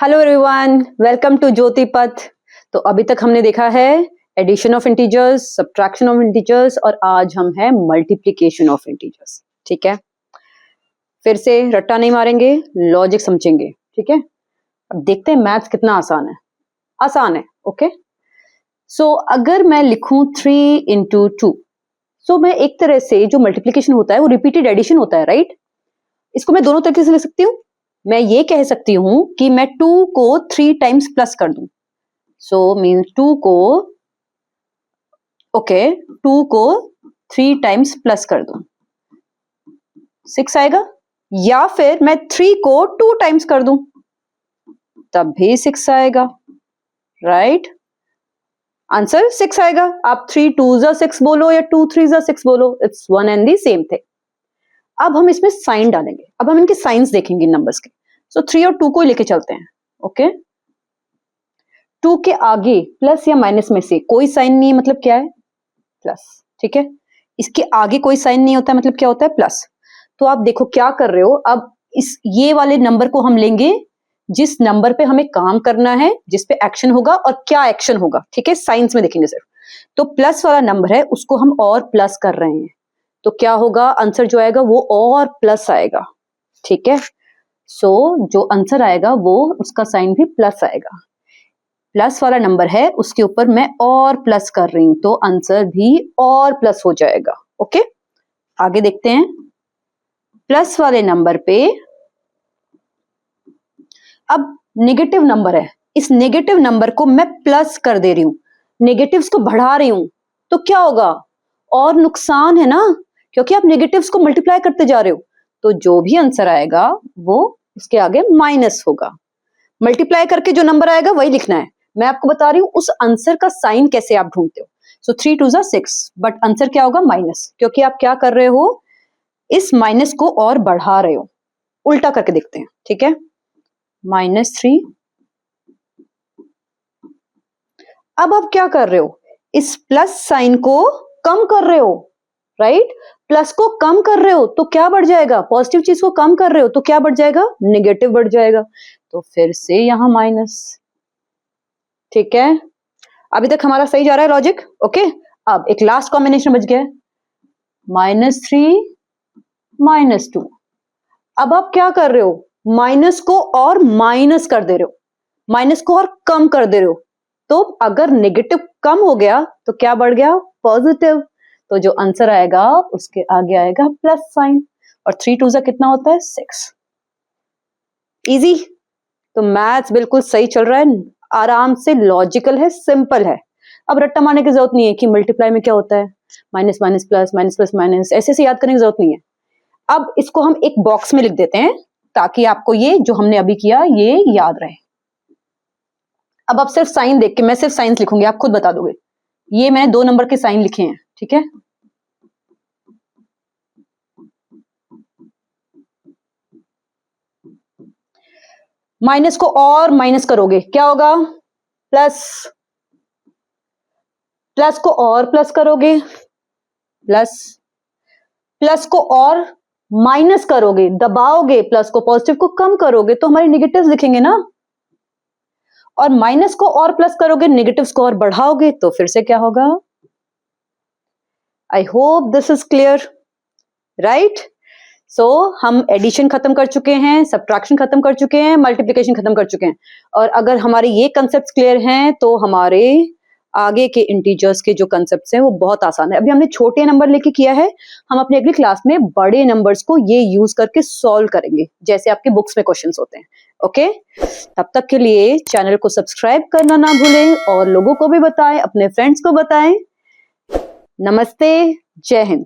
Hello everyone, welcome to Jyoti Path. तो अभी तक हमने देखा है addition of integers, subtraction of integers और आज हम है मल्टीप्लिकेशन ऑफ इंटीजर्स। ठीक है, फिर से रट्टा नहीं मारेंगे, लॉजिक समझेंगे। ठीक है, अब देखते हैं मैथ्स कितना आसान है। आसान है, ओके। सो अगर मैं लिखूं 3 इंटू 2, सो मैं एक तरह से जो मल्टीप्लिकेशन होता है वो रिपीटेड एडिशन होता है, राइट। इसको मैं दोनों तरीके से लिख सकती हूँ। मैं ये कह सकती हूं कि मैं 2 को 3 टाइम्स प्लस कर दूं। सो मीन्स 2 को 3 टाइम्स प्लस कर दूं, 6 आएगा। या फिर मैं 3 को 2 टाइम्स कर दूं, तब भी 6 आएगा, राइट। आंसर 6 आएगा। आप 3 2s 6 बोलो या 2 3s 6 बोलो, it's one and the same thing. अब हम इसमें साइन डालेंगे। अब हम इनके साइंस देखेंगे नंबर्स के। सो 3 और 2 को लेके चलते हैं, ओके। 2 के आगे प्लस या माइनस में से कोई साइन नहीं है, मतलब क्या है? प्लस। ठीक है, इसके आगे कोई साइन नहीं होता है, मतलब क्या होता है? प्लस। तो आप देखो क्या कर रहे हो। अब ये वाले नंबर को हम लेंगे जिस नंबर पे हमें काम करना है, जिस पे एक्शन होगा और क्या एक्शन होगा। ठीक है, साइंस में देखेंगे सिर्फ। तो प्लस वाला नंबर है, उसको हम और प्लस कर रहे हैं, तो क्या होगा? आंसर जो आएगा वो और प्लस आएगा। ठीक है, सो जो आंसर आएगा वो उसका साइन भी प्लस आएगा। प्लस वाला नंबर है, उसके ऊपर मैं और प्लस कर रही हूं, तो आंसर भी और प्लस हो जाएगा। ओके, आगे देखते हैं। प्लस वाले नंबर पे अब नेगेटिव नंबर है, इस नेगेटिव नंबर को मैं प्लस कर दे रही हूं, नेगेटिव्स को बढ़ा रही हूं, तो क्या होगा? और नुकसान है ना, क्योंकि आप नेगेटिव्स को मल्टीप्लाई करते जा रहे हो। तो जो भी आंसर आएगा वो उसके आगे माइनस होगा। मल्टीप्लाई करके जो नंबर आएगा वही लिखना है। मैं आपको बता रही हूं उस आंसर का साइन कैसे आप ढूंढते हो। सो 3 2s 6, बट आंसर क्या होगा? माइनस, क्योंकि आप क्या कर रहे हो? इस माइनस को और बढ़ा रहे हो। उल्टा करके देखते हैं, ठीक है। -3। अब आप क्या कर रहे हो? इस प्लस साइन को कम कर रहे हो, राइट। प्लस को कम कर रहे हो तो क्या बढ़ जाएगा? पॉजिटिव चीज को कम कर रहे हो तो क्या बढ़ जाएगा? नेगेटिव बढ़ जाएगा। तो फिर से यहां माइनस। ठीक है, अभी तक हमारा सही जा रहा है लॉजिक, ओके। अब एक लास्ट कॉम्बिनेशन बच गया है, -3 -2। अब आप क्या कर रहे हो? माइनस को और माइनस कर दे रहे हो, माइनस को और कम कर दे रहे हो। तो अगर नेगेटिव कम हो गया तो क्या बढ़ गया? पॉजिटिव। तो जो आंसर आएगा उसके आगे आएगा प्लस साइन। और 3 2s कितना होता है? 6। इजी। तो मैथ्स बिल्कुल सही चल रहा है, आराम से लॉजिकल है, सिंपल है। अब रट्टा मारने की जरूरत नहीं है कि मल्टीप्लाई में क्या होता है, minus minus plus, minus plus minus, ऐसे याद करने की जरूरत नहीं है। अब इसको हम एक बॉक्स में लिख देते हैं ताकि आपको ये जो हमने अभी किया ये याद रहे। अब आप सिर्फ साइन देख के, मैं सिर्फ साइंस लिखूंगी, आप खुद बता दोगे। ये मैंने 2 नंबर के साइन लिखे हैं, ठीक है। माइनस को और माइनस करोगे क्या होगा? प्लस। प्लस को और प्लस करोगे, प्लस। प्लस को और माइनस करोगे, दबाओगे प्लस को, पॉजिटिव को कम करोगे तो हमारे नेगेटिव्स दिखेंगे ना। और माइनस को और प्लस करोगे, नेगेटिव्स को और बढ़ाओगे, तो फिर से क्या होगा? I hope this is clear, right. So हम एडिशन खत्म कर चुके हैं, सब्ट्रैक्शन खत्म कर चुके हैं, मल्टीप्लिकेशन खत्म कर चुके हैं। और अगर हमारे ये कंसेप्ट क्लियर हैं तो हमारे आगे के इंटीजर्स के जो कंसेप्ट्स हैं वो बहुत आसान है। अभी हमने छोटे नंबर लेके किया है, हम अपने अगली क्लास में बड़े नंबर्स को ये यूज करके सॉल्व करेंगे, जैसे आपके बुक्स में क्वेश्चंस होते हैं, ओके। तब तक के लिए चैनल को सब्सक्राइब करना ना भूलें और लोगों को भी बताएं, अपने फ्रेंड्स को बताएं। नमस्ते, जय हिंद।